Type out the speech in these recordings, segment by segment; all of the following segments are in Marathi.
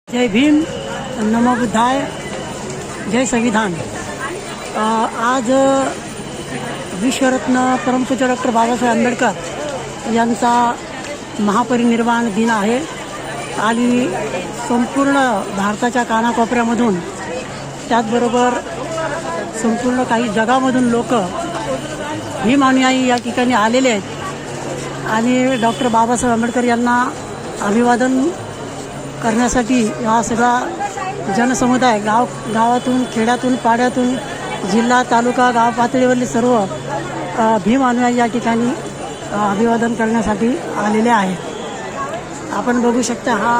जय भीम, नमो बुद्धाय, जय संविधान। आज विश्वरत्न परमपूज्य डॉक्टर बाबासाहेब आंबेडकर यांचा महापरिनिर्वाण दिन आहे आणि संपूर्ण भारताच्या कानाकोपऱ्यामधून त्याचबरोबर संपूर्ण काही जगामधून लोक भीम अनुयायी या ठिकाणी आलेले आहेत आणि डॉक्टर बाबासाहेब आंबेडकर यांना अभिवादन करण्यासाठी हा सगळा जनसमुदाय गावातून खेड्यातून पाड्यातून जिल्हा तालुका गाव पातळीवरले सर्व भीम अनुयायी या ठिकाणी अभिवादन करण्यासाठी आलेले आहेत। आपण बघू शकता हा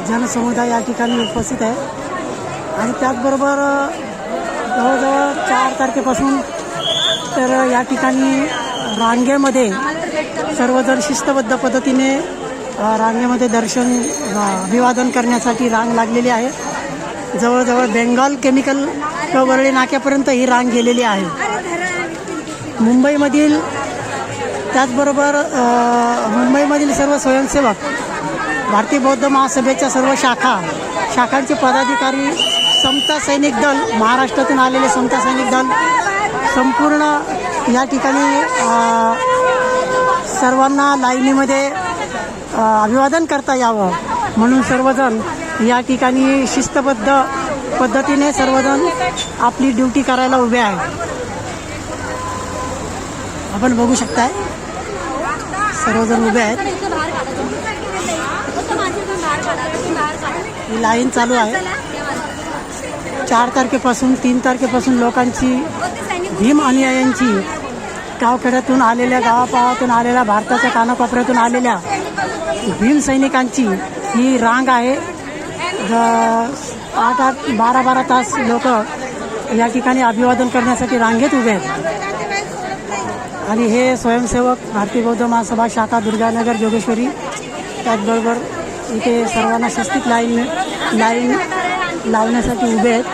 जनसमुदाय या ठिकाणी उपस्थित आहे आणि त्याचबरोबर जवळजवळ 4 तारखेपासून तर या ठिकाणी रांगेमध्ये सर्वजण शिस्तबद्ध पद्धतीने रांगेमध्ये दर्शन अभिवादन करण्यासाठी रांग लागलेली आहे। जवळजवळ बेंगाल केमिकल वरळी नाक्यापर्यंत ही रांग गेलेली आहे। मुंबईमधील त्याचबरोबर मुंबईमधील सर्व स्वयंसेवक, भारतीय बौद्ध महासभेच्या सर्व शाखांचे पदाधिकारी, समता सैनिक दल, महाराष्ट्रातून आलेले समता सैनिक दल संपूर्ण या ठिकाणी सर्वांना लाईनीमध्ये अभिवादन करता यावं म्हणून सर्वजण या ठिकाणी शिस्तबद्ध पद्धतीने सर्वजण आपली ड्युटी करायला उभे आहेत। आपण बघू शकताय सर्वजण उभे आहेत। ही लाईन चालू आहे। 4 तारखेपासून 3 तारखेपासून लोकांची, भीम अनुयायांची, गावखेड्यातून आलेल्या, गावापावातून आलेल्या, भारताच्या कानाकोपऱ्यातून आलेल्या भीम सैनिकांची ही रांग आहे। 8-8, 12-12 तास लोक या ठिकाणी अभिवादन करण्यासाठी रांगेत उभे आहेत आणि हे स्वयंसेवक भारतीय बौद्ध महासभा शाखा दुर्गानगर जोगेश्वरी त्याचबरोबर इथे सर्वांना शिस्तीत लाईन लावण्यासाठी उभे आहेत।